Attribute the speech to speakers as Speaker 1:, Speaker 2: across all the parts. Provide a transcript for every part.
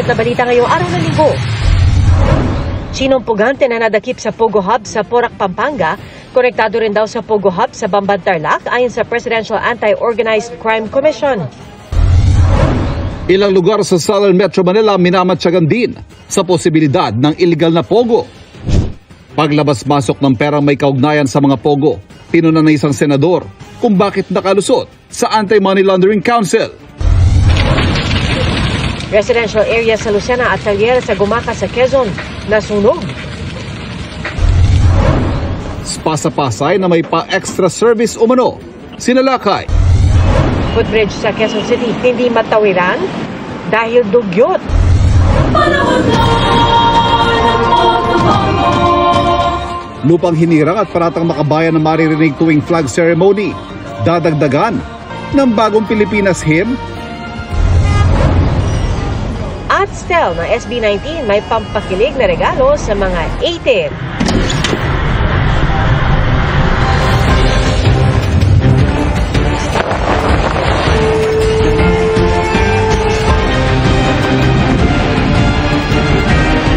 Speaker 1: mainit na balita ngayong araw ng linggo. Sinumpugante na nadakip sa Pogo Hub sa Porac, Pampanga. Konektado rin daw sa Pogo Hub sa Bamban, Tarlac ayon sa Presidential Anti-Organized Crime Commission.
Speaker 2: Ilang lugar sa Southern Metro Manila minamatyagan din sa posibilidad ng illegal na pogo. Paglabas-masok ng perang may kaugnayan sa mga pogo, pinuna ng isang senador kung bakit nakalusot sa Anti-Money Laundering Council.
Speaker 1: Residential area sa Lucena at Talyer sa Gumaca sa Quezon nasunog.
Speaker 2: Pasa-pasay na may pa-extra service umano, sinalakay.
Speaker 1: Footbridge sa Quezon City hindi matawiran dahil dugyot.
Speaker 2: Lupang hinirang at paratang makabayan na maririnig tuwing flag ceremony. Dadagdagan ng bagong Pilipinas hymn.
Speaker 1: At still ng SB19 may pampakilig na regalo sa mga 18.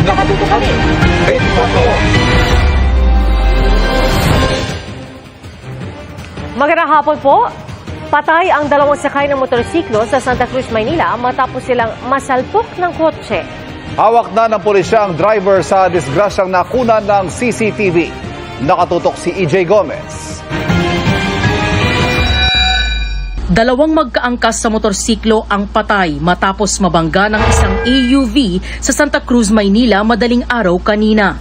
Speaker 1: Nakatuto kami. Magandang hapon po. Patay ang dalawang sakay ng motorsiklo sa Santa Cruz, Maynila matapos silang masalpok ng kotse.
Speaker 2: Hawak na ng pulisya ang driver sa disgrasyang nakunan ng CCTV. Nakatutok si EJ Gomez.
Speaker 3: Dalawang magkaangkas sa motorsiklo ang patay matapos mabangga ng isang AUV sa Santa Cruz, Maynila madaling araw kanina.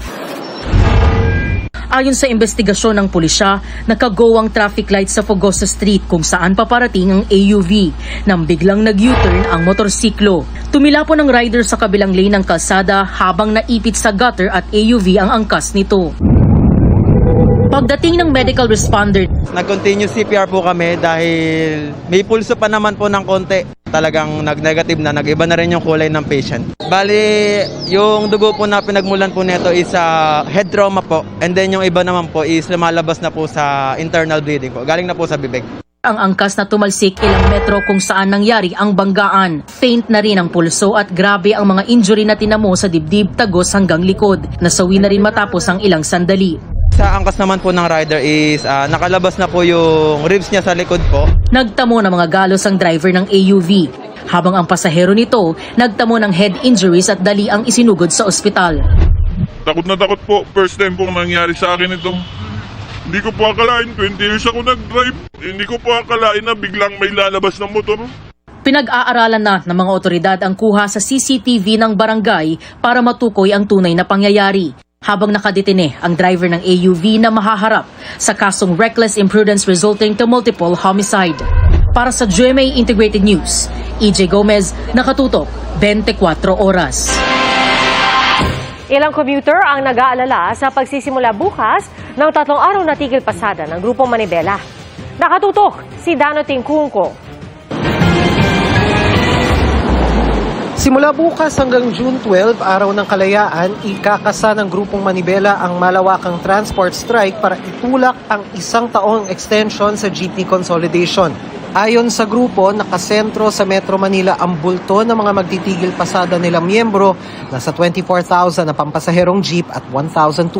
Speaker 3: Ayon sa investigasyon ng pulisya, nakago ang traffic light sa Fogosa Street kung saan paparating ang AUV nang biglang nag-U-turn ang motorsiklo. Tumilapon ang rider sa kabilang lane ng kalsada habang naipit sa gutter at AUV ang angkas nito. Pagdating ng medical responder,
Speaker 4: nag-continue CPR po kami dahil may pulso pa naman po ng konti. Talagang nag-negative na, nag-iba na rin yung kulay ng patient. Bali, yung dugo po na pinagmulan po nito is head trauma po. And then yung iba naman po is lumalabas na po sa internal bleeding po. Galing na po sa bibig.
Speaker 3: ang angkas na tumalsik ilang metro kung saan nangyari ang banggaan. Faint na rin ang pulso at grabe ang mga injury na tinamo sa dibdib, tagos hanggang likod. Nasawi na rin matapos ang ilang sandali.
Speaker 4: Sa angkas naman po ng rider is nakalabas na po yung ribs niya sa likod po.
Speaker 3: Nagtamo ng mga galos ang driver ng AUV, habang ang pasahero nito nagtamo ng head injuries at dali ang isinugod sa ospital.
Speaker 5: Takot na takot po. First time po nangyari sa akin ito. Hindi ko po akalain, 20 years ako nag-drive. Hindi ko po akalain na biglang may lalabas ng motor.
Speaker 3: Pinag-aaralan na ng mga otoridad ang kuha sa CCTV ng barangay para matukoy ang tunay na pangyayari. Habang nakadetine ang driver ng AUV na mahaharap sa kasong reckless imprudence resulting to multiple homicide. Para sa GMA Integrated News, EJ Gomez, nakatutok, 24 oras.
Speaker 1: Ilang commuter ang nag-aalala sa pagsisimula bukas ng 3 araw na tigil pasada ng Grupong Manibela. Nakatutok si Dano Tingkungko.
Speaker 6: Simula bukas hanggang June 12, Araw ng Kalayaan, ikakasa ng Grupong Manibela ang malawakang transport strike para itulak ang 1 taong extension sa jeepney consolidation. Ayon sa grupo, nakasentro sa Metro Manila ang bulto ng mga magtitigil pasada nilang miyembro na sa 24,000 na pampasaherong jeep at 1,200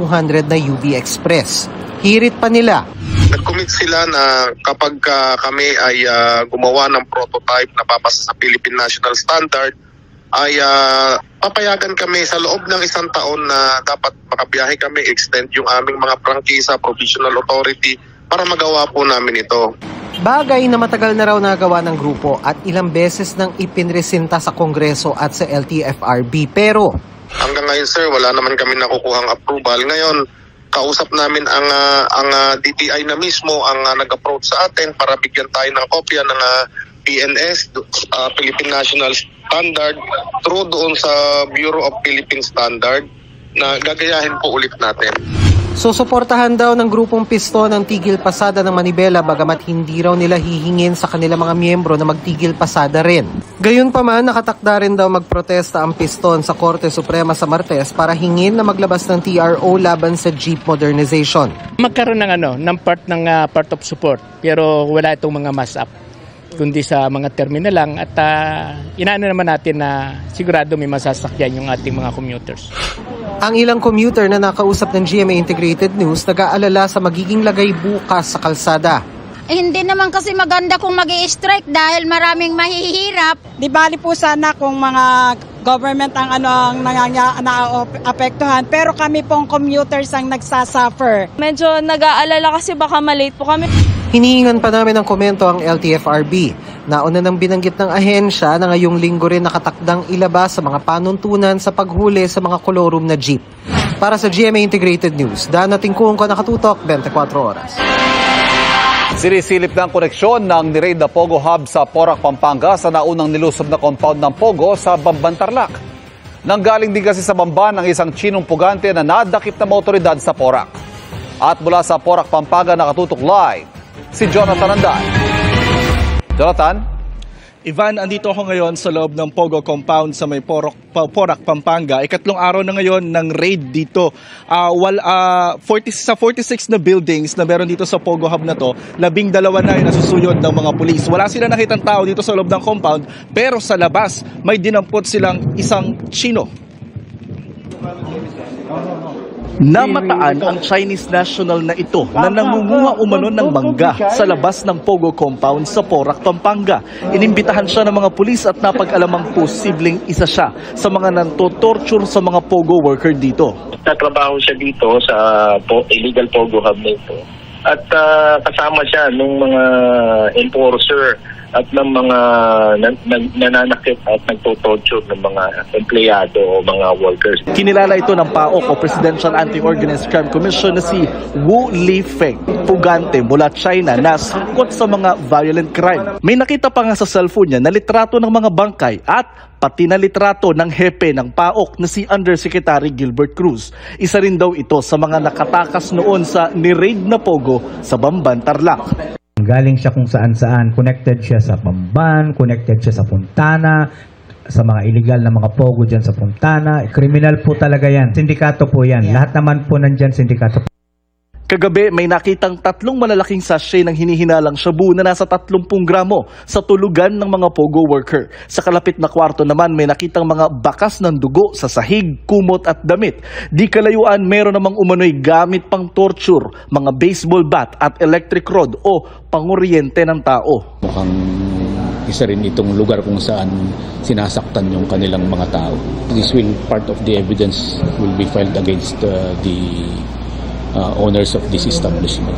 Speaker 6: na UV Express. Hirit pa nila.
Speaker 7: Nag-commit sila na kapag kami ay gumawa ng prototype na papasa sa Philippine National Standard, ay papayagan kami sa loob ng 1 taon na dapat makabiyahe kami, extend yung aming mga prangkisa, provisional authority para magawa po namin ito.
Speaker 6: Bagay na matagal na raw nagawa ng grupo at ilang beses nang ipinresinta sa Kongreso at sa LTFRB. Pero
Speaker 7: hanggang ngayon sir, wala naman kami nakukuhang approval. Ngayon, kausap namin ang DTI na mismo ang nag-approach sa atin para bigyan tayo ng kopya ng PNS, Philippine National Standard, through doon sa Bureau of Philippine Standard na gagayahin po ulit natin.
Speaker 6: susuportahan daw ng grupong Piston ng tigil pasada ng Manibela bagamat hindi raw nila hihingin sa kanilang mga miyembro na magtigil pasada rin. Gayunpaman, nakatakda rin daw magprotesta ang Piston sa Korte Suprema sa Martes para hingin na maglabas ng TRO laban sa jeep modernization.
Speaker 8: Magkaroon ng part of support pero wala itong mga mass up. kundi sa mga terminal lang at inaano naman natin na sigurado may masasakyan yung ating mga commuters.
Speaker 6: Ang ilang commuter na nakausap ng GMA Integrated News nag-aalala sa magiging lagay bukas sa kalsada.
Speaker 9: Hindi naman kasi maganda kung mag-i-strike dahil maraming mahihirap.
Speaker 10: Di bali po sana kung mga government ang naapektuhan, pero kami pong commuters ang nagsasuffer.
Speaker 11: Medyo nag-aalala kasi baka malate po kami.
Speaker 6: Hinihingan pa namin ng komento ang LTFRB. Nauna nang binanggit ng ahensya na ngayong linggo rin nakatakdang ilabas sa mga panuntunan sa paghuli sa mga kolorum na jeep. Para sa GMA Integrated News, Dana Tingkungko, nakatutok 24 oras.
Speaker 2: Sinisilip na ang koneksyon ng ni-raid na Pogo Hub sa Porac, Pampanga sa naunang nilusob na compound ng Pogo sa Bamban, Tarlac. Nanggaling din kasi sa Bamban ang isang Chinong pugante na nadakip na motoridad sa Porac. At mula sa Porac, Pampanga, nakatutok live si Jonathan Andan. Jonathan?
Speaker 12: Ivan, andito ako ngayon sa loob ng Pogo compound sa may Porac, Pampanga. Ikatlong araw na ngayon ng raid dito. Sa 46 na buildings na meron dito sa Pogo Hub na to, 12 na yung nasusuyod ng mga pulis. Wala sila nakitang tao dito sa loob ng compound, pero sa labas may dinampot silang isang Chino. Namataan ang Chinese national na ito na nangunguha umano ng mangga sa labas ng Pogo compound sa Porac, Pampanga. Inimbitahan siya ng mga pulis at napag-alamang posibleng isa siya sa mga nanto-torture sa mga Pogo worker dito.
Speaker 13: Nagtrabaho siya dito sa illegal Pogo Hub na ito. At kasama siya ng mga enforcer at ng mga nananakit at nagtotorture ng mga empleyado o mga workers.
Speaker 12: Kinilala ito ng PAOK o Presidential Anti-Organized Crime Commission na si Wu Lifeng, pugante mula China na sangkot sa mga violent crime. May nakita pa nga sa cellphone niya na litrato ng mga bangkay at pati na litrato ng hepe ng PAOK na si Undersecretary Gilbert Cruz. Isa rin daw ito sa mga nakatakas noon sa ni-raid na Pogo sa Bamban, Tarlac.
Speaker 14: Galing siya kung saan-saan, connected siya sa Bamban, connected siya sa Puntana, sa mga illegal na mga Pogo dyan sa Puntana. Kriminal po talaga yan. Sindikato po yan. Lahat naman po nandyan sindikato po.
Speaker 12: Kagabi may nakitang 3 malalaking sachet ng hinihinalang shabu na nasa 30 gramo sa tulugan ng mga Pogo worker. Sa kalapit na kwarto naman may nakitang mga bakas ng dugo sa sahig, kumot at damit. Di kalayuan meron namang umano'y gamit pang torture, mga baseball bat at electric rod o panguryente ng tao.
Speaker 15: Mukhang isa rin itong lugar kung saan sinasaktan yung kanilang mga tao. This will part of the evidence will be filed against the owners of this establishment.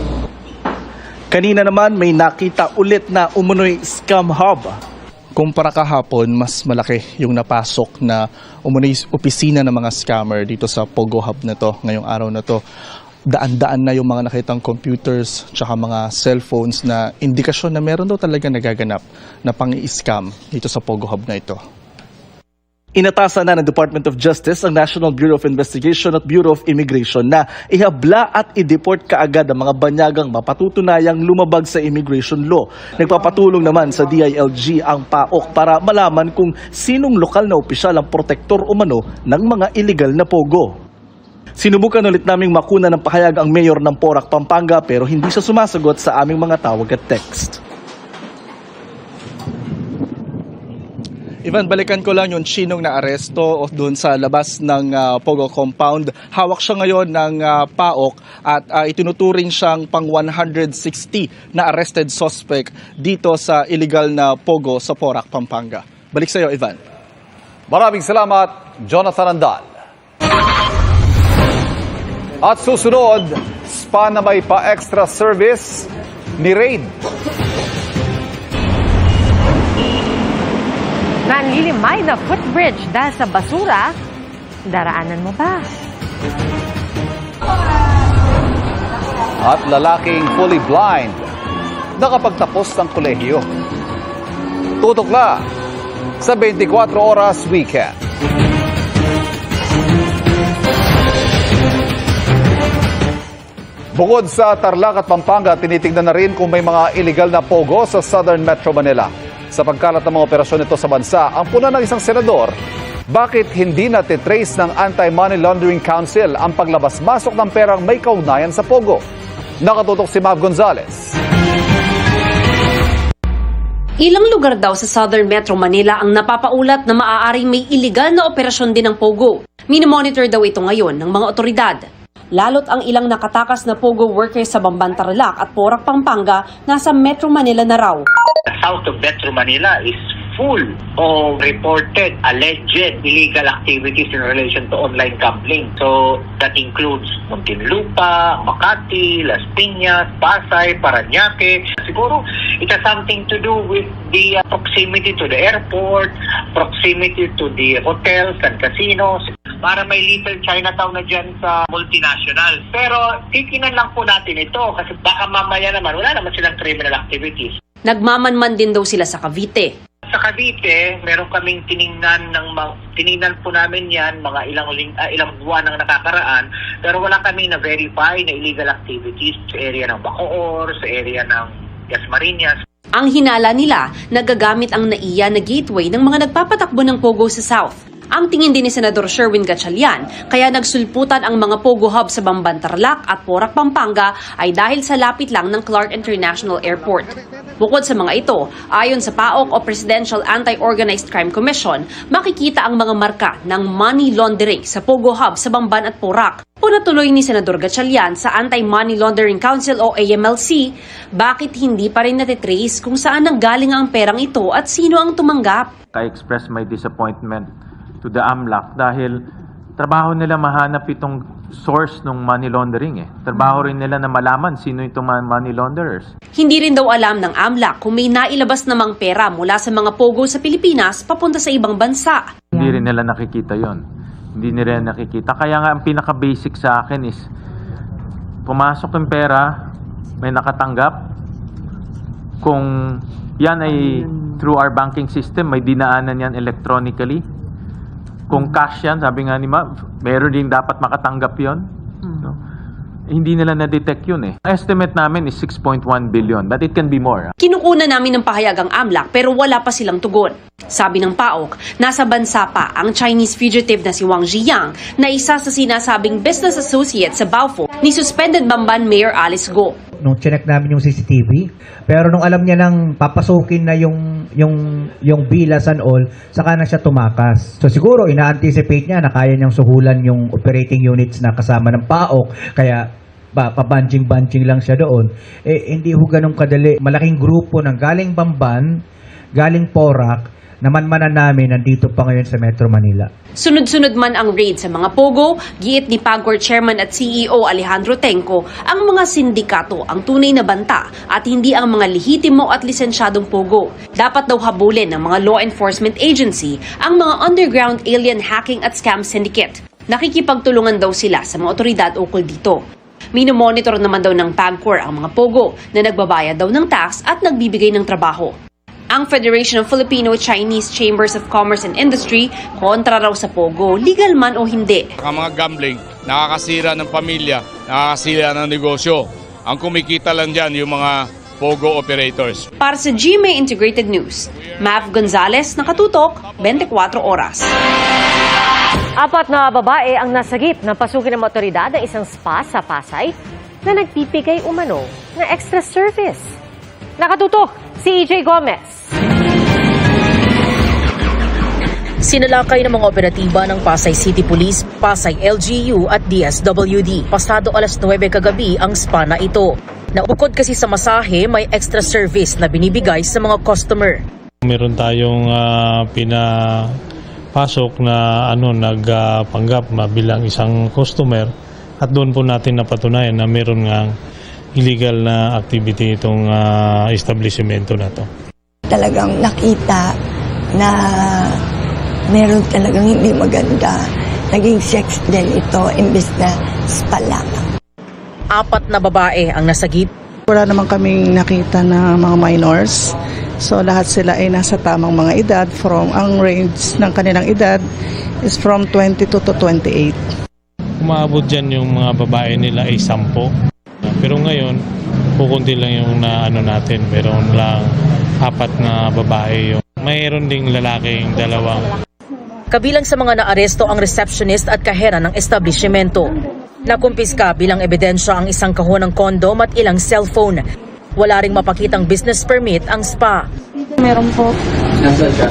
Speaker 12: Kanina naman may nakita ulit na umunoy scam hub. Kumpara kahapon, mas malaki yung napasok na umunoy opisina ng mga scammer dito sa Pogo Hub na to, ngayong araw na to. Daan-daan na yung mga nakitang computers tsaka mga cellphones na indikasyon na meron daw talaga nagaganap na pang-i-scam dito sa Pogo Hub na ito. Inatasan na ng Department of Justice ang National Bureau of Investigation at Bureau of Immigration na ihabla at i-deport kaagad ang mga banyagang mapatutunayang lumabag sa immigration law. Nagpapatulong naman sa DILG ang PAOK para malaman kung sinong lokal na opisyal ang protektor umano ng mga illegal na Pogo. Sinubukan ulit naming makuna ng pahayag ang mayor ng Porac, Pampanga pero hindi siya sumasagot sa aming mga tawag at text. Ivan, balikan ko lang yung Chinong na aresto doon sa labas ng Pogo compound. Hawak siya ngayon ng PAOK at itinuturing siyang pang 160 na arrested suspect dito sa illegal na Pogo sa Porac, Pampanga. Balik sa iyo, Ivan.
Speaker 2: Maraming salamat, Jonathan Andal. At susunod, spa na may pa-extra service ni Raid.
Speaker 1: Nanlilimay na footbridge dahil sa basura, daraanan mo ba?
Speaker 2: At lalaking fully blind, nakapagtapos ng kolehiyo. Tutok na sa 24 Oras Weekend. Bukod sa Tarlac at Pampanga, tinitingnan na rin kung may mga illegal na Pogo sa Southern Metro Manila. Sa pagkalat ng mga operasyon nito sa bansa, ang puna ng isang senador, bakit hindi natitrace ng Anti-Money Laundering Council ang paglabas-masok ng perang may kaugnayan sa Pogo? Nakatutok si Mav Gonzalez.
Speaker 16: Ilang lugar daw sa Southern Metro Manila ang napapaulat na maaaring may iligal na operasyon din ng Pogo. Minomonitor daw ito ngayon ng mga otoridad. Lalo't ang ilang nakatakas na Pogo workers sa Bamban, Tarlac at Porac, Pampanga nasa Metro Manila na raw.
Speaker 13: The south of Metro Manila is full of reported alleged illegal activities in relation to online gambling. So that includes Muntinlupa, Makati, Las Piñas, Pasay, Parañaque. Siguro it has something to do with the proximity to the airport, proximity to the hotels and casinos. Para may little Chinatown na dyan sa multinational. Pero tikinan lang po natin ito kasi baka mamaya naman wala naman silang criminal activities.
Speaker 16: Nagmamanman din daw sila sa Cavite.
Speaker 13: Sa Cavite, meron kaming tiningnan po namin yan mga ilang buwan ang nakakaraan, pero wala kaming na-verify na illegal activities sa area ng Bacoor, sa area ng Dasmariñas.
Speaker 16: Ang hinala nila, nagagamit ang NAIA na gateway ng mga nagpapatakbo ng Pogo sa South. Ang tingin din ni Senador Sherwin Gatchalian, kaya nagsulputan ang mga Pogo hub sa Bamban, Tarlac at Porac, Pampanga ay dahil sa lapit lang ng Clark International Airport. Bukod sa mga ito, ayon sa PAOK o Presidential Anti-Organized Crime Commission, makikita ang mga marka ng money laundering sa Pogo hub sa Bamban at Porac. Punatuloy ni Senador Gatchalian sa Anti-Money Laundering Council o AMLC, bakit hindi pa rin natitrace kung saan nanggaling ang perang ito at sino ang tumanggap.
Speaker 17: I express my disappointment to the AMLAC dahil trabaho nila mahanap itong source ng money laundering Trabaho rin nila na malaman sino itong money launderers.
Speaker 16: Hindi rin daw alam ng AMLAC kung may nailabas namang pera mula sa mga Pogo sa Pilipinas papunta sa ibang bansa.
Speaker 17: Hindi rin nila nakikita yon. Hindi nila nakikita. Kaya nga ang pinaka-basic sa akin is pumasok yung pera, may nakatanggap. Kung yan ay through our banking system, may dinaanan yan electronically. Kung cash yan, sabi nga ni Ma'am, meron din dapat makatanggap yon. No? Hindi nila na-detect yun Ang estimate namin is 6.1 billion, but it can be more.
Speaker 16: Kinukuna namin ng pahayag ang AMLAC pero wala pa silang tugon. Sabi ng PAOK, nasa bansa pa ang Chinese fugitive na si Wang Ziyang na isa sa sinasabing business associate sa Baofu ni suspended Bamban Mayor Alice Go.
Speaker 14: Nung chinek namin yung CCTV, pero nung alam niya nang papasukin na yung bilas and all, saka na siya tumakas. So siguro ina-anticipate niya na kaya niyang suhulan yung operating units na kasama ng PAOK, kaya pabanching-banching lang siya doon. Hindi ho ganun kadali. Malaking grupo ng galing Bamban, galing Porac, namanmanan namin nandito pa ngayon sa Metro Manila.
Speaker 16: Sunod-sunod man ang raid sa mga Pogo, giit ni PAGCOR Chairman at CEO Alejandro Tenco, ang mga sindikato ang tunay na banta at hindi ang mga lehitimo at lisensyadong Pogo. Dapat daw habulin ng mga law enforcement agency ang mga underground alien hacking at scam syndicate. Nakikipagtulungan daw sila sa mga otoridad ukol dito. Minomonitor naman daw ng PAGCOR ang mga Pogo na nagbabayad daw ng tax at nagbibigay ng trabaho. Ang Federation of Filipino-Chinese Chambers of Commerce and Industry, kontra raw sa Pogo, legal man o hindi.
Speaker 18: Ang mga gambling, nakakasira ng pamilya, nakakasira ng negosyo. Ang kumikita lang dyan yung mga Pogo operators.
Speaker 16: Para sa GMA Integrated News, Mav Gonzalez, nakatutok, 24 oras.
Speaker 1: 4 na babae ang nasagip ng pasukin ng otoridad ng isang spa sa Pasay na nagpipigay umano ng extra service. Nakatutok si EJ Gomez.
Speaker 3: Sinalakay ng mga operatiba ng Pasay City Police, Pasay LGU at DSWD. Pasado alas 9 kagabi ang spa na ito. Bukod kasi sa masahe, may extra service na binibigay sa mga customer.
Speaker 19: Meron tayong pinapasok na nagpanggap bilang isang customer at doon po natin napatunayan na meron nga illegal na activity itong establishmento na to.
Speaker 20: Talagang nakita na meron talagang hindi maganda. Naging sex din ito imbes na spa lang.
Speaker 3: 4 na babae ang nasagip.
Speaker 21: Wala naman kaming nakita na mga minors. So lahat sila ay nasa tamang mga edad. Ang range ng kanilang edad is from 22 to 28.
Speaker 19: Umaabot dyan yung mga babae nila ay 10. Pero ngayon, kukunti lang yung natin. Meron lang 4 na babae. Mayroon ding lalaking 2.
Speaker 3: Kabilang sa mga naaresto ang receptionist at kahera ng establishmento. Nakumpiska bilang ebidensya ang isang kahon ng kondom at ilang cellphone. Wala ring mapakitang business permit ang spa.
Speaker 4: meron po.
Speaker 22: Nasaan siya?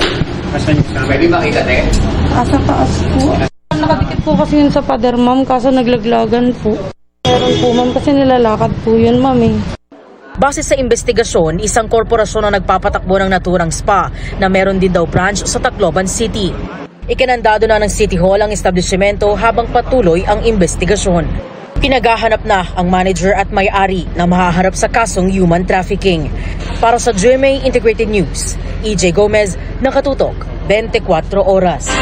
Speaker 22: Nasaan siya? Pwede makita, te?
Speaker 4: Asa taas po. Nakadikit po kasi yun sa pader, ma'am, kaso naglaglagan po. Meron po, ma'am, kasi nilalakad po yun, ma'am, eh.
Speaker 3: Base sa investigasyon, isang korporasyon ang nagpapatakbo ng naturang spa na meron din daw branch sa Tacloban City. Ikinandado na ng City Hall ang establishmento habang patuloy ang investigasyon. Pinaghahanap na ang manager at may-ari na mahaharap sa kasong human trafficking. Para sa GMA Integrated News, EJ Gomez, nakatutok, 24 oras.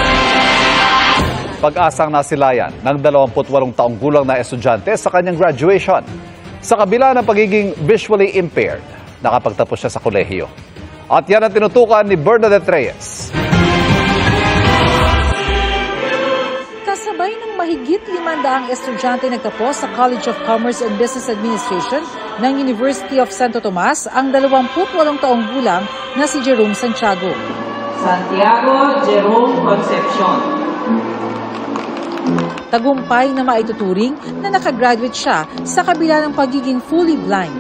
Speaker 2: Pag-asang nasilayan ng 28 taong gulang na estudyante sa kanyang graduation. Sa kabila ng pagiging visually impaired, nakapagtapos siya sa kolehiyo. At yan ang tinutukan ni Bernadette Reyes.
Speaker 23: Kasabay ng mahigit 500 estudyante nagtapos sa College of Commerce and Business Administration ng University of Santo Tomas ang 28 taong gulang na si Jerome Santiago.
Speaker 24: Santiago Jerome Concepcion.
Speaker 23: Tagumpay na maituturing na nakagraduate siya sa kabila ng pagiging fully blind.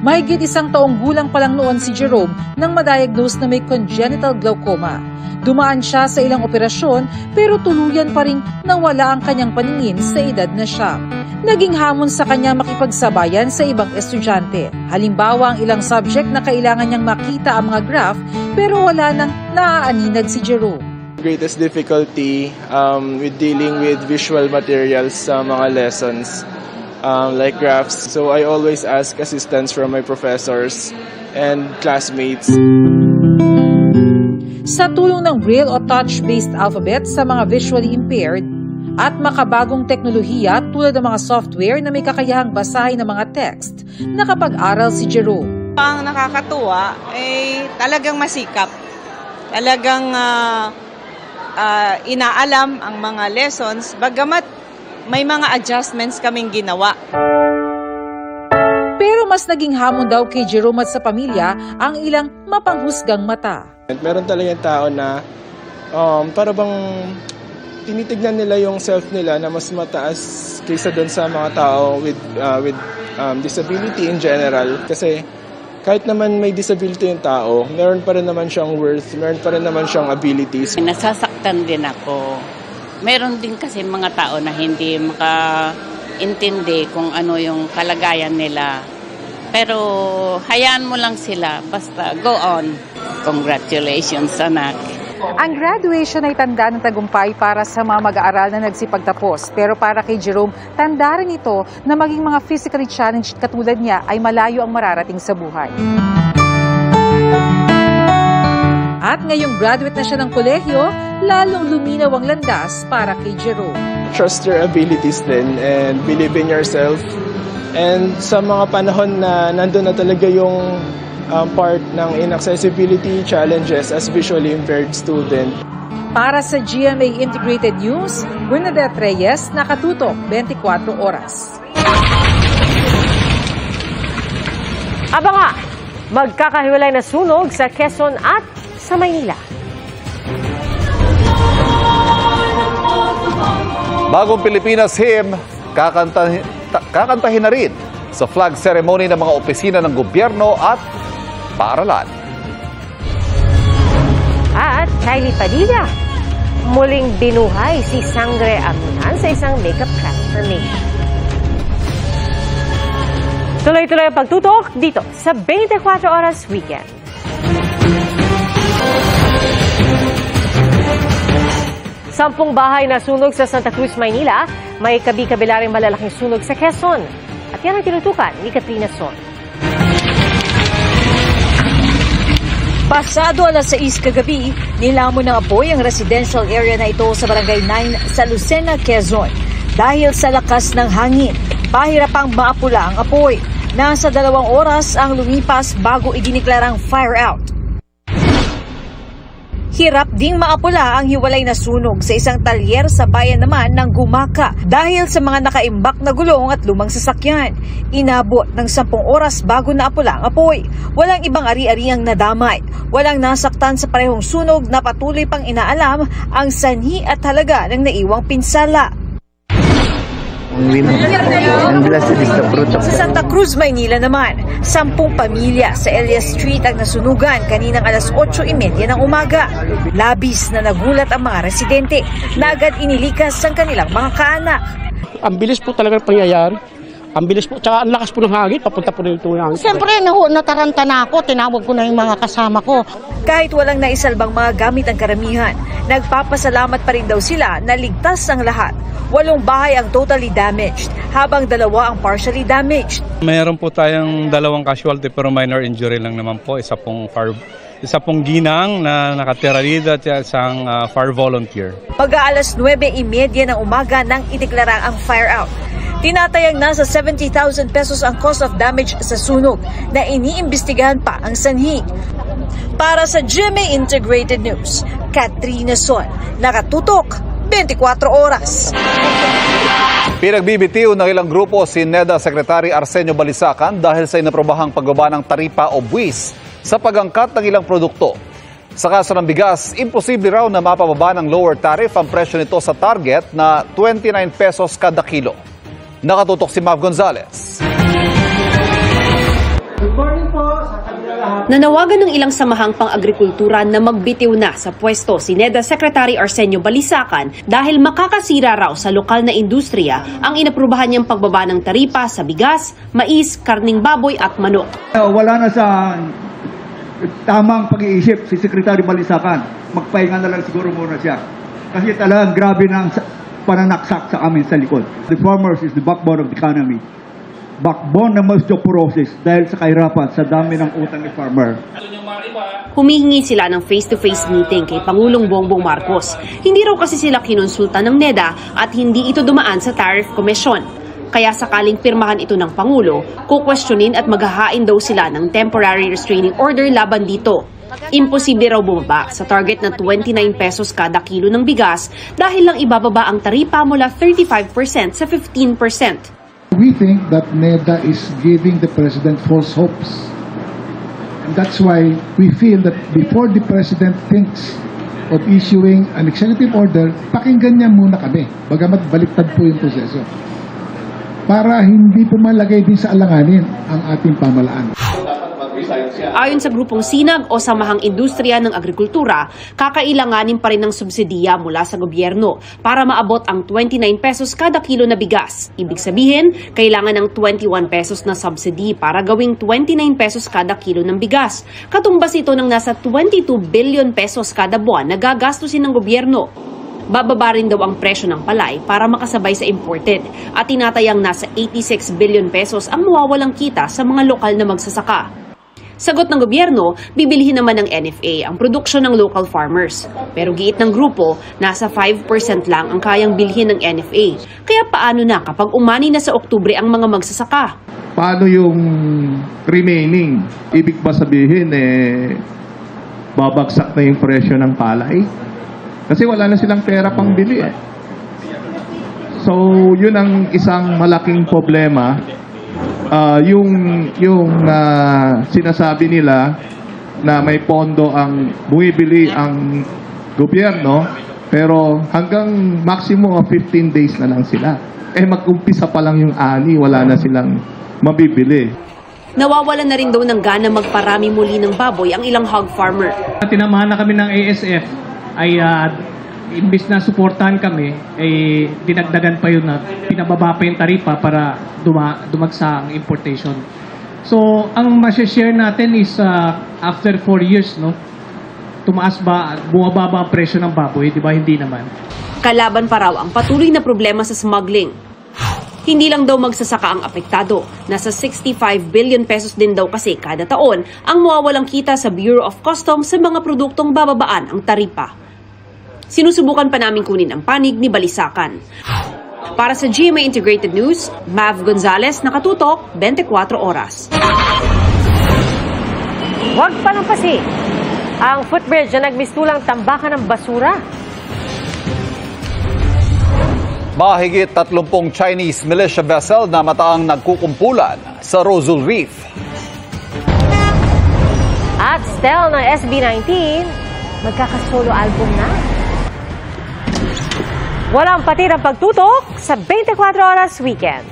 Speaker 23: Mahigit 1 taong gulang pa lang noon si Jerome nang madiagnose na may congenital glaucoma. Dumaan siya sa ilang operasyon pero tuluyan pa ring nawala ang kanyang paningin sa edad na siya. Naging hamon sa kanya makipagsabayan sa ibang estudyante. Halimbawa ang ilang subject na kailangan niyang makita ang mga graph pero wala nang naaaninag si Jerome.
Speaker 25: Greatest difficulty with dealing with visual materials sa mga lessons like graphs. So I always ask assistance from my professors and classmates.
Speaker 23: Sa tulong ng Braille o touch-based alphabet sa mga visually impaired at makabagong teknolohiya tulad ng mga software na may kakayahang basahin ng mga text, nakapag-aral si Jerome.
Speaker 26: Ang nakakatuwa ay talagang masikap. Talagang inaalam ang mga lessons, bagamat may mga adjustments kaming ginawa.
Speaker 23: Pero mas naging hamon daw kay Jerome at sa pamilya ang ilang mapanghusgang mata.
Speaker 25: Meron talagang tao na para bang tinitignan nila yung self nila na mas mataas kaysa doon sa mga tao with disability in general. Kasi kahit naman may disability yung tao, meron pa rin naman siyang worth, meron pa rin naman siyang abilities.
Speaker 27: Nasasaktan din ako. Meron din kasi mga tao na hindi makaintindi kung ano yung kalagayan nila. Pero hayaan mo lang sila, basta go on. Congratulations, anak.
Speaker 23: Ang graduation ay tanda ng tagumpay para sa mga mag-aaral na nagsipagtapos. Pero para kay Jerome, tanda rin ito na maging mga physically challenged katulad niya ay malayo ang mararating sa buhay. At ngayong graduate na siya ng kolehiyo, lalong luminaw ang landas para kay Jerome.
Speaker 25: Trust your abilities din and believe in yourself. And sa mga panahon na nandun na talaga yung part ng inaccessibility challenges as visually impaired student.
Speaker 23: Para sa GMA Integrated News, Bernadette Reyes, nakatutok 24 oras.
Speaker 1: Abanga, magkakahiwalay na sunog sa Quezon at sa Maynila.
Speaker 2: Bagong Pilipinas Hymn, kakantahin na rin sa flag ceremony ng mga opisina ng gobyerno at paaralan.
Speaker 1: At Kylie Padilla, muling binuhay si Sangre Amihan sa isang makeup transformation. Tuloy-tuloy ang pagtutok dito sa 24 Oras Weekend. Sampung bahay na sunog sa Santa Cruz, Maynila. May kabi-kabila ring malalaking sunog sa Quezon. At yan ang tinutukan ni Katrina Son.
Speaker 28: Pasado alas 6 kagabi, nilamon ng apoy ang residential area na ito sa Barangay 9 sa Lucena, Quezon. Dahil sa lakas ng hangin, pahirapang maapula ang apoy. Nasa 2 oras ang lumipas bago idiniklarang fire out. Hirap ding maapula ang hiwalay na sunog sa isang talyer sa bayan naman ng Gumaka dahil sa mga nakaimbak na gulong at lumang sasakyan. Inabot ng 10 oras bago naapula ang apoy. Walang ibang ari-ariang nadamay. Walang nasaktan sa parehong sunog na patuloy pang inaalam ang sanhi at halaga ng naiwang pinsala.
Speaker 5: And blessed is the fruit of
Speaker 28: Sa Santa Cruz, Maynila naman, 10 pamilya sa Elias Street ang nasunugan kaninang alas 8:30 ng umaga. Labis na nagulat ang mga residente na agad inilikas ang kanilang mga kaanak.
Speaker 6: Ang bilis po talaga ng pangyayari. Ang bilis po, tsaka ang lakas po ng hangin, papunta po na yung hangin.
Speaker 7: Siyempre, nataranta na ako, tinawag ko na yung mga kasama ko.
Speaker 28: Kahit walang naisalbang mga gamit ang karamihan, nagpapasalamat pa rin daw sila na ligtas ang lahat. 8 bahay ang totally damaged, habang 2 ang partially damaged.
Speaker 8: Mayroon po tayong 2 casualty pero minor injury lang naman po. Isa pong ginang na nakatira dito at isang fire volunteer.
Speaker 28: Mag-aalas 9:30 ng umaga nang ideklara ang fire out. Tinatayang nasa 70,000 pesos ang cost of damage sa sunog na iniimbestigahan pa ang sanhi. Para sa GMA Integrated News, Katrina Son, nakatutok 24 oras.
Speaker 2: Pinagbibitiw ng ilang grupo si NEDA Secretary Arsenio Balisacan dahil sa inaprobahang pagbaba ng taripa o buwis sa pag-angkat ng ilang produkto. Sa kaso ng bigas, imposible raw na mapababa ng lower tariff ang presyo nito sa target na 29 pesos kada kilo. Nakatutok si Mav Gonzalez.
Speaker 16: Nanawagan ng ilang samahang pang-agrikultura na magbitiw na sa pwesto si NEDA Secretary Arsenio Balisacan dahil makakasira raw sa lokal na industriya ang inaprubahan niyang pagbaba ng taripa sa bigas, mais, karning baboy at manok.
Speaker 9: Wala na sa tamang pag-iisip si Secretary Balisacan. Magpahinga na lang siguro muna siya. Kasi talagang grabe ng pananaksak sa amin sa likod. The farmers is the backbone of the economy. Backbone ng osteoporosis dahil sa kahirapan sa dami ng utang ni farmer.
Speaker 16: Humihingi sila ng face-to-face meeting kay Pangulong Bongbong Marcos. Hindi raw kasi sila kinonsulta ng NEDA at hindi ito dumaan sa Tariff Commission. Kaya sakaling pirmahan ito ng Pangulo, kukwestiyonin at maghahain daw sila ng temporary restraining order laban dito. Imposible raw bumaba sa target na 29 pesos kada kilo ng bigas dahil lang ibababa ang taripa mula 35% sa 15%.
Speaker 10: We think that NEDA is giving the President false hopes. And that's why we feel that before the President thinks of issuing an executive order, pakinggan niya muna kami, bagamat baliktad po yung proseso. Para hindi po malagay din sa alanganin ang ating pamalaan.
Speaker 16: Ayon sa grupong Sinag o Samahang Industriya ng Agrikultura, kakailanganin pa rin ng subsidiya mula sa gobyerno para maabot ang 29 pesos kada kilo na bigas. Ibig sabihin, kailangan ng 21 pesos na subsidy para gawing 29 pesos kada kilo ng bigas. Katumbas ito ng nasa 22 billion pesos kada buwan na gagastusin ng gobyerno. Bababa rin daw ang presyo ng palay para makasabay sa imported at tinatayang nasa 86 billion pesos ang mawawalang kita sa mga lokal na magsasaka. Sagot ng gobyerno, bibilihin naman ng NFA ang produksyon ng local farmers. Pero giit ng grupo, nasa 5% lang ang kayang bilhin ng NFA. Kaya paano na kapag umani na sa Oktubre ang mga magsasaka?
Speaker 9: Paano yung remaining? Ibig ba sabihin, babagsak na yung presyo ng palay? Kasi wala na silang pera pang bili. So, yun ang isang malaking problema. Yung sinasabi nila na may pondo ang bumibili ang gobyerno, pero hanggang maximum of 15 days na lang sila. Mag-umpisa pa lang yung ani, wala na silang mabibili.
Speaker 16: Nawawalan na rin daw ng gana magparami muli ng baboy ang ilang hog farmer.
Speaker 11: Tinamahan na kami ng ASF ay imbis na suportahan kami, dinagdagan pa yun na pinababa pa yung taripa para dumagsa ang importation. So, ang masya-share natin is after 4 years, no? Tumaas ba, bumababa ang presyo ng baboy, di ba? Hindi naman.
Speaker 16: Kalaban pa raw ang patuloy na problema sa smuggling. Hindi lang daw magsasaka ang apektado. Nasa 65 billion pesos din daw kasi kada taon ang mawawalang kita sa Bureau of Customs sa mga produktong bababaan ang taripa. Sinusubukan pa namin kunin ang panig ni Balisacan. Para sa GMA Integrated News, Mav Gonzalez, nakatutok 24 oras.
Speaker 1: Huwag palampasin ang footbridge na nagmistulang tambakan ng basura.
Speaker 2: Mahigit 30 Chinese militia vessel na mataang nagkukumpulan sa Rosal Reef.
Speaker 1: At Stel ng SB19, magkakasolo album na. Walang patirang pagtutok sa 24 Oras Weekend.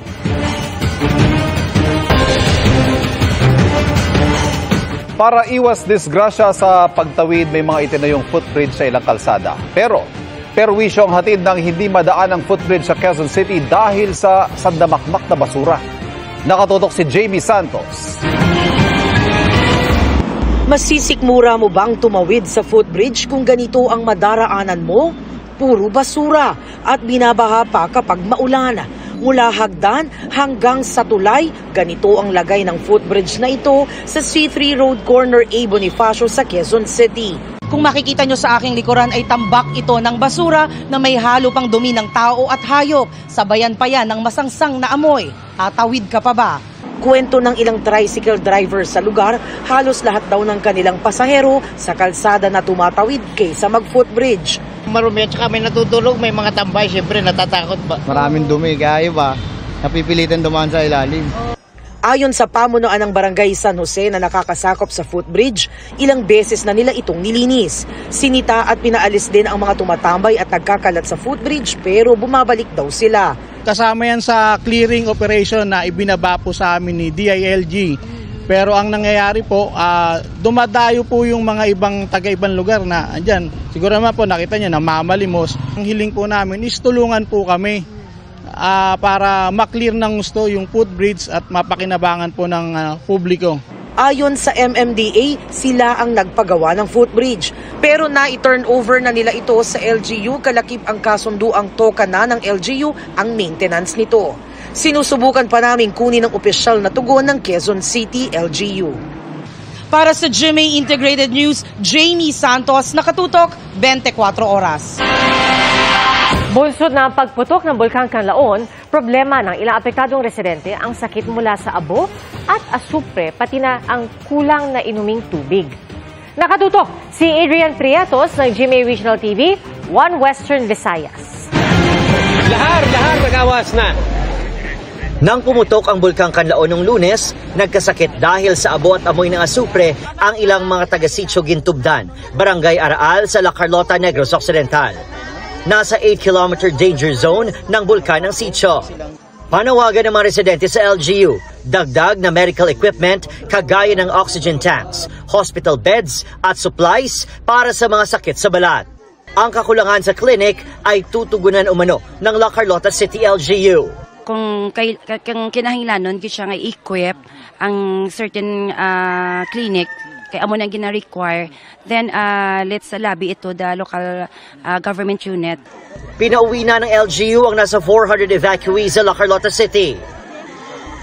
Speaker 2: Para iwas disgrasya sa pagtawid, may mga itinayong footbridge sa ilang kalsada. Pero, perwisyo ang hatid ng hindi madaan ang footbridge sa Quezon City dahil sa sandamakmak na basura. Nakatutok si Jamie Santos.
Speaker 5: Masisikmura mo bang tumawid sa footbridge kung ganito ang madaraanan mo? Puro basura at binabaha pa kapag maulan. Mula hagdan hanggang sa tulay, ganito ang lagay ng footbridge na ito sa C3 Road Corner A Bonifacio sa Quezon City. Kung makikita nyo sa aking likuran ay tambak ito ng basura na may halo pang dumi ng tao at hayop. Sabayan pa yan ng masangsang na amoy. Tatawid ka pa ba? Kwento ng ilang tricycle driver sa lugar, halos lahat daw ng kanilang pasahero sa kalsada na tumatawid kaysa mag-footbridge.
Speaker 12: Marumi at saka may natutulog, may mga tambay, syempre natatakot ba? Maraming dumi, kaya ba? Napipilitan dumaan sa ilalim.
Speaker 5: Ayon sa pamunuan ng Barangay San Jose na nakakasakop sa footbridge, ilang beses na nila itong nilinis. Sinita at pinaalis din ang mga tumatambay at nagkakalat sa footbridge pero bumabalik daw sila.
Speaker 12: Kasama yan sa clearing operation na ibinaba po sa amin ni DILG. Pero ang nangyayari po, dumadayo po yung mga ibang taga-ibang lugar na andyan. Siguro naman po nakita nyo na mamalimos. Ang hiling po namin is tulungan po kami para maklear ng gusto yung footbridge at mapakinabangan po ng publiko.
Speaker 5: Ayon sa MMDA, sila ang nagpagawa ng footbridge. Pero na-turn over na nila ito sa LGU, kalakip ang kasunduang toka na ng LGU ang maintenance nito. Sinusubukan pa namin kunin ang opisyal na tugon ng Quezon City LGU. Para sa GMA Integrated News, Jamie Santos, nakatutok 24 oras.
Speaker 1: Bunsod ng pagputok ng Bulkang Kanlaon, problema ng ilang apektadong residente ang sakit mula sa abo at asupre, pati na ang kulang na inuming tubig. Nakatutok si Adrian Prietos ng GMA Regional TV, 1 Western Visayas.
Speaker 13: Lahar nagawas na. Nang pumutok ang Bulkang Kanlaon noong Lunes, nagkasakit dahil sa abo at amoy ng asupre ang ilang mga taga-sitio Gintubdan, Barangay Araal sa La Carlota, Negros Occidental. Nasa 8-kilometer danger zone ng bulkan ng sitio. Panawagan ng mga residente sa LGU, dagdag na medical equipment kagaya ng oxygen tanks, hospital beds at supplies para sa mga sakit sa balat. Ang kakulangan sa clinic ay tutugunan umano ng La Carlota City LGU.
Speaker 14: Kung kinahanglanon gyud siya nga equip ang certain clinic kay amo na gina-require, then let's lobby ito the local government unit.
Speaker 13: Pinauwi na ng LGU ang nasa 400 evacuees sa La Carlota City.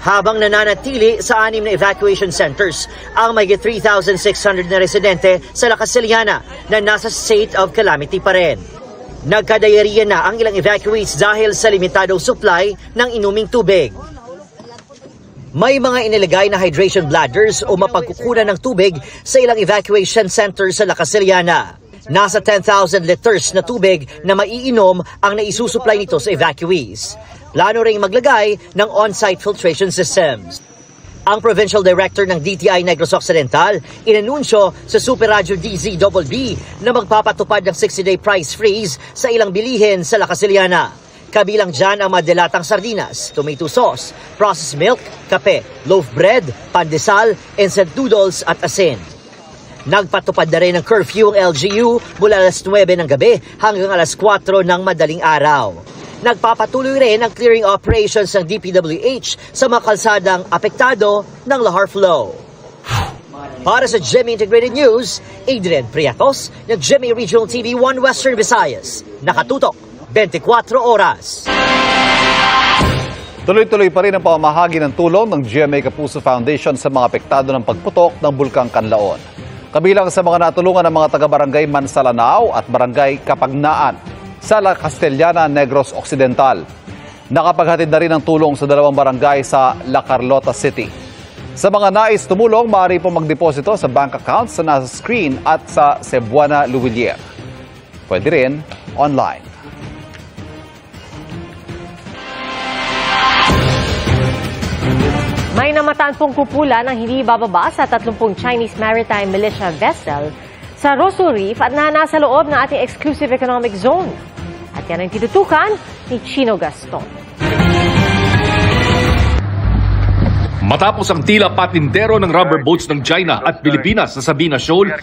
Speaker 13: Habang nananatili sa 6 na evacuation centers ang mahigit 3,600 na residente sa La Casiliana na nasa state of calamity pa rin. Nagkadayariya na ang ilang evacuees dahil sa limitadong supply ng inuming tubig. May mga inilagay na hydration bladders o mapagkukunan ng tubig sa ilang evacuation centers sa La Casiliana. Nasa 10,000 liters na tubig na maiinom ang naisusupply nito sa evacuees. Plano ring maglagay ng on-site filtration systems. Ang Provincial Director ng DTI Negros Occidental inanunsyo sa Super Radio DZBB na magpapatupad ng 60-day price freeze sa ilang bilihin sa La Casiliana. Kabilang dyan ang madalatang sardinas, tomato sauce, processed milk, kape, loaf bread, pandesal, instant noodles at asin. Nagpatupad na rin ng curfew ang LGU mula alas 9 ng gabi hanggang alas 4 ng madaling araw. Nagpapatuloy rin ang clearing operations ng DPWH sa mga kalsadang apektado ng lahar flow. Para sa GMA Integrated News, Adrian Prietos ng GMA Regional TV 1 Western Visayas. Nakatutok 24 oras.
Speaker 2: Tuloy-tuloy pa rin ang pamamahagi ng tulong ng GMA Kapuso Foundation sa mga apektado ng pagputok ng Bulkang Kanlaon. Kabilang sa mga natulungan ng mga taga-barangay Mansalanao at Barangay Kapagnaan sa La Castellana, Negros Occidental. Nakapaghatid na rin ng tulong sa 2 barangay sa La Carlota City. Sa mga nais tumulong, maaari po magdeposito sa bank accounts sa nasa screen at sa Cebuana Luwilier. Pwede rin online.
Speaker 1: May namataan pong kupula ng hindi bababa sa 30 Chinese Maritime Militia vessel sa Rosso Reef at nasa loob ng ating exclusive economic zone. At Yan ang titutukan ni Chino Gaston.
Speaker 4: Matapos ang tila patintero ng rubber boats ng China at Pilipinas sa Sabina Shoal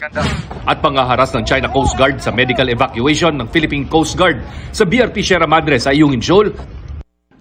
Speaker 4: at pangaharas ng China Coast Guard sa medical evacuation ng Philippine Coast Guard sa BRP Sierra Madre sa Ayungin Shoal,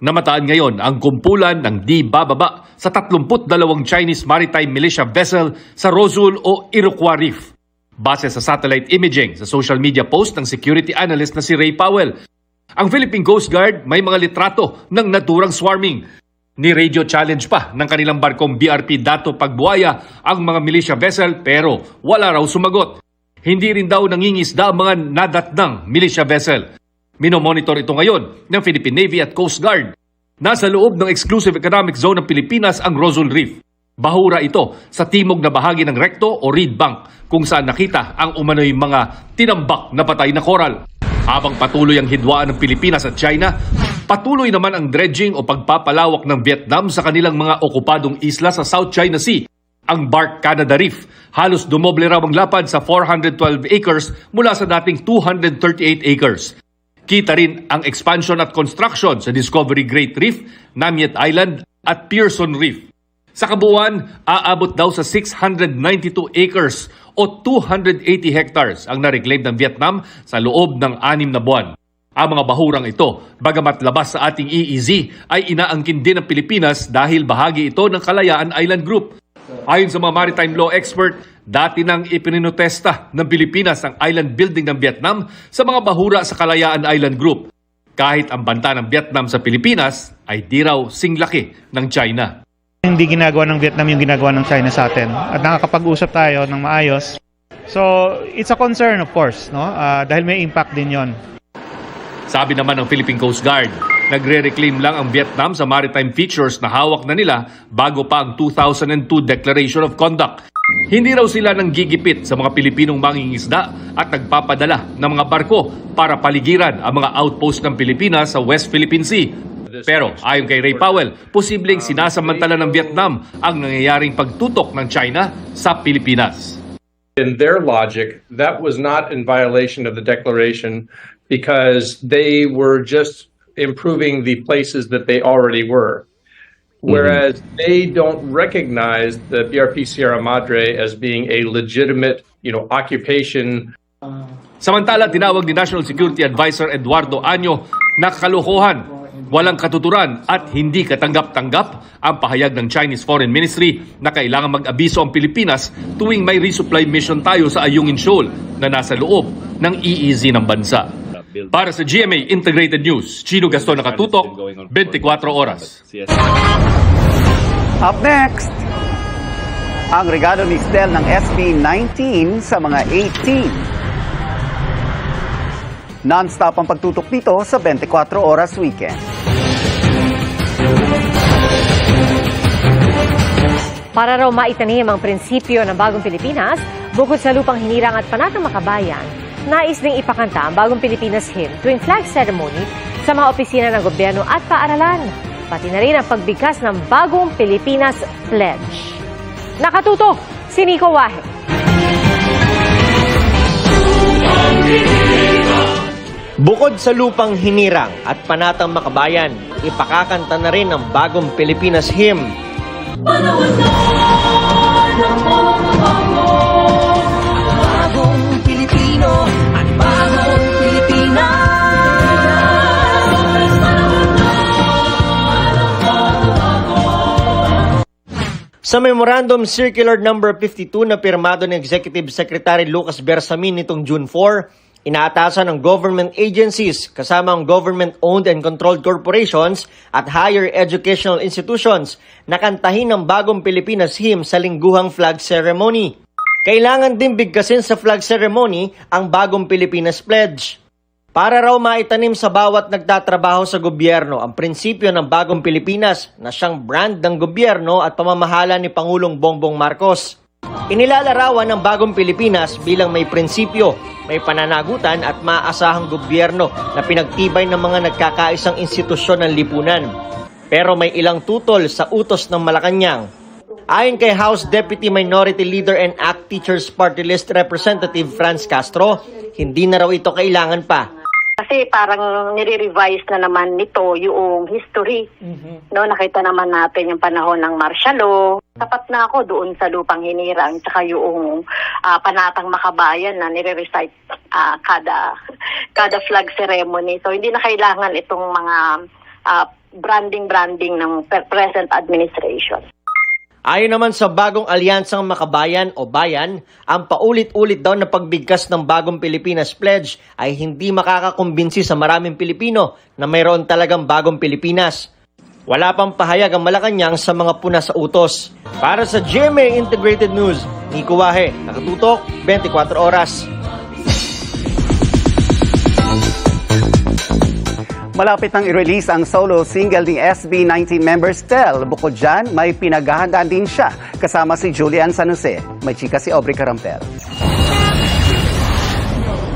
Speaker 4: namataan ngayon ang kumpulan ng di bababa sa 32 Chinese maritime militia vessel sa Rosul o Iroquois Reef. Base sa satellite imaging sa social media post ng security analyst na si Ray Powell, ang Philippine Coast Guard may mga litrato ng naturang swarming. Ni-radio challenge pa ng kanilang barkong BRP Dato Pagbuaya ang mga militia vessel pero wala raw sumagot. Hindi rin daw nangingisda ang mga nadatnang militia vessel. Minomonitor ito ngayon ng Philippine Navy at Coast Guard. Nasa loob ng Exclusive Economic Zone ng Pilipinas ang Rosul Reef. Bahura ito sa timog na bahagi ng Recto o Reed Bank kung saan nakita ang umano'y mga tinambak na patay na coral. Habang patuloy ang hidwaan ng Pilipinas at China, patuloy naman ang dredging o pagpapalawak ng Vietnam sa kanilang mga okupadong isla sa South China Sea. Ang Bark Canada Reef, halos dumoble raw ang lapad sa 412 acres mula sa dating 238 acres. Kita rin ang expansion at construction sa Discovery Great Reef, Namiet Island at Pearson Reef. Sa kabuuan, aabot daw sa 692 acres o 280 hectares ang na-reclaim ng Vietnam sa loob ng 6 na buwan. Ang mga bahurang ito, bagamat labas sa ating EEZ, ay inaangkin din ng Pilipinas dahil bahagi ito ng Kalayaan Island Group. Ayon sa mga maritime law expert, dati nang ipinotesta ng Pilipinas ang island building ng Vietnam sa mga bahura sa Kalayaan Island Group. Kahit ang banta ng Vietnam sa Pilipinas ay di raw singlaki ng China.
Speaker 15: Hindi ginagawa ng Vietnam yung ginagawa ng China sa atin at nakakapag-usap tayo ng maayos. So, it's a concern of course, no? Dahil may impact din yon.
Speaker 4: Sabi naman ng Philippine Coast Guard, nagre-reclaim lang ang Vietnam sa maritime features na hawak na nila bago pa ang 2002 Declaration of Conduct. Hindi raw sila nanggigipit sa mga Pilipinong mangingisda at nagpapadala ng mga barko para paligiran ang mga outpost ng Pilipinas sa West Philippine Sea. Pero ayon kay Ray Powell, posibleng sinasamantala ng Vietnam ang nangyayaring pagtutok ng China sa Pilipinas.
Speaker 17: In their logic, that was not in violation of the declaration because they were just improving the places that they already were. Whereas they don't recognize the BRP Sierra Madre as being a legitimate, occupation.
Speaker 4: Samantala, tinawag ni National Security Advisor Eduardo Año na kalokohan, walang katuturan at hindi katanggap-tanggap ang pahayag ng Chinese Foreign Ministry na kailangan mag-abiso ang Pilipinas tuwing may resupply mission tayo sa Ayungin Shoal na nasa loob ng EEZ ng bansa. Para sa GMA Integrated News, Chino Gaston nakatutok, 24 oras.
Speaker 18: Up next, ang regalo ni Stel ng SB19 sa mga 18. Non-stop ang pagtutok dito sa 24 Oras Weekend.
Speaker 1: Para raw maitanim ang prinsipyo ng Bagong Pilipinas, bukod sa lupang hinirang at panatang makabayan, nais ding ipakanta ang Bagong Pilipinas Hymn tuwing flag ceremony sa mga opisina ng gobyerno at paaralan, pati na rin ang pagbigkas ng Bagong Pilipinas Pledge. Nakatutok si Nico Wahe.
Speaker 19: Bukod sa lupang hinirang at panatang makabayan, ipakakanta na rin ang Bagong Pilipinas Hymn.
Speaker 20: Bagong Pilipino at bagong
Speaker 19: Sa Memorandum Circular Number 52 na pirmado ni Executive Secretary Lucas Bersamin nitong June 4, inaatasan ng government agencies kasama ang government-owned and controlled corporations at higher educational institutions na kantahin ng Bagong Pilipinas Hymn sa lingguhang flag ceremony. Kailangan din bigkasin sa flag ceremony ang Bagong Pilipinas Pledge. Para raw maitanim sa bawat nagtatrabaho sa gobyerno ang prinsipyo ng Bagong Pilipinas na siyang brand ng gobyerno at pamamahala ni Pangulong Bongbong Marcos. Inilalarawan ng Bagong Pilipinas bilang may prinsipyo, may pananagutan at maaasahang gobyerno na pinagtibay ng mga nagkakaisang institusyon ng lipunan. Pero may ilang tutol sa utos ng Malacanang. Ayon kay House Deputy Minority Leader and ACT Teachers Party List Representative Franz Castro, hindi na raw ito kailangan pa.
Speaker 3: Kasi parang nire-revise na naman nito yung history. No, nakita naman natin yung panahon ng martial law. Tapat na ako doon sa lupang hinirang tsaka yung panatang makabayan na nire-recite kada flag ceremony. So hindi na kailangan itong mga branding ng present administration.
Speaker 19: Ayon naman sa bagong alyansang Makabayan o Bayan, ang paulit-ulit daw na pagbigkas ng bagong Pilipinas Pledge ay hindi makakakumbinsi sa maraming Pilipino na mayroon talagang bagong Pilipinas. Wala pang pahayag ang Malacanang sa mga puna sa utos. Para sa GMA Integrated News, Nico Wahe, nakatutok 24 oras.
Speaker 18: Malapit nang i-release ang solo single ni SB19 member Stel. Bukod dyan, may pinaghahandaan din siya kasama si Julian San Jose. May chika si Aubrey Carampel.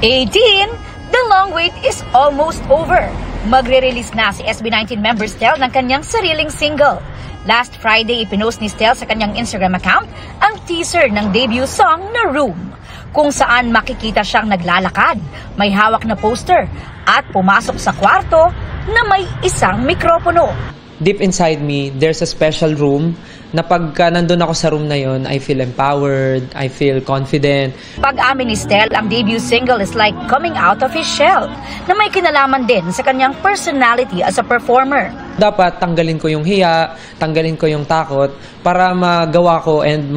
Speaker 28: 18, the long wait is almost over. Magre-release na si SB19 member Stel ng kanyang sariling single. Last Friday, ipinost ni Stel sa kanyang Instagram account ang teaser ng debut song na Room, kung saan makikita siyang naglalakad, may hawak na poster, at pumasok sa kwarto na may isang mikropono.
Speaker 21: Deep inside me, there's a special room na pagka nandun ako sa room na yon, I feel empowered, I feel confident.
Speaker 28: Pag-amin ni Stel, ang debut single is like coming out of his shell, na may kinalaman din sa kanyang personality as a performer.
Speaker 21: Dapat tanggalin ko yung hiya, tanggalin ko yung takot para magawa ko and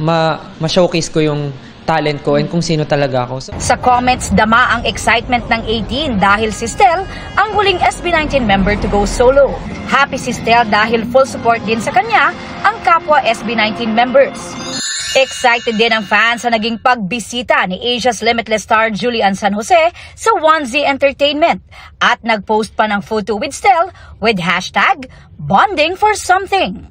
Speaker 21: ma-showcase ko yung talent ko and kung sino talaga ako.
Speaker 28: Sa comments, dama ang excitement ng 18 dahil si Stel ang huling SB19 member to go solo. Happy si Stel dahil full support din sa kanya ang kapwa SB19 members. Excited din ang fans sa naging pagbisita ni Asia's Limitless star Julian San Jose sa 1Z Entertainment at nagpost pa ng photo with Stel with hashtag bonding for something.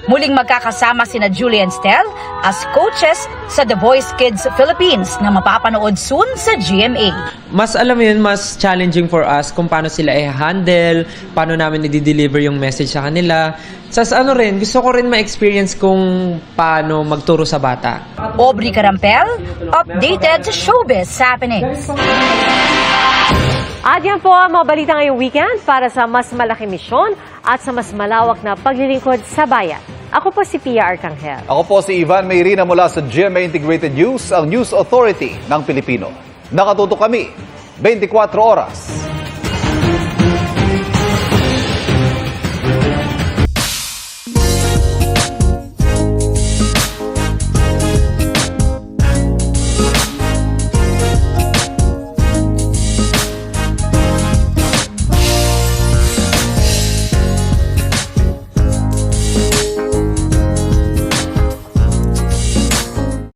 Speaker 28: Muling magkakasama sina Julie and Stel as coaches sa The Voice Kids Philippines na mapapanood soon sa GMA.
Speaker 21: Mas alam mo yun, mas challenging for us kung paano sila i-handle, paano namin i-deliver yung message sa kanila. Gusto ko rin ma-experience kung paano magturo sa bata.
Speaker 28: Aubrey Carampel, updated sa showbiz happenings.
Speaker 1: At yan po ang mga balita ngayong weekend para sa mas malaki misyon at sa mas malawak na paglilingkod sa bayan. Ako po si Pia Arcangel.
Speaker 2: Ako po si Ivan Mayrina mula sa GMA Integrated News, ang News Authority ng Pilipino. Nakatutok kami 24 oras.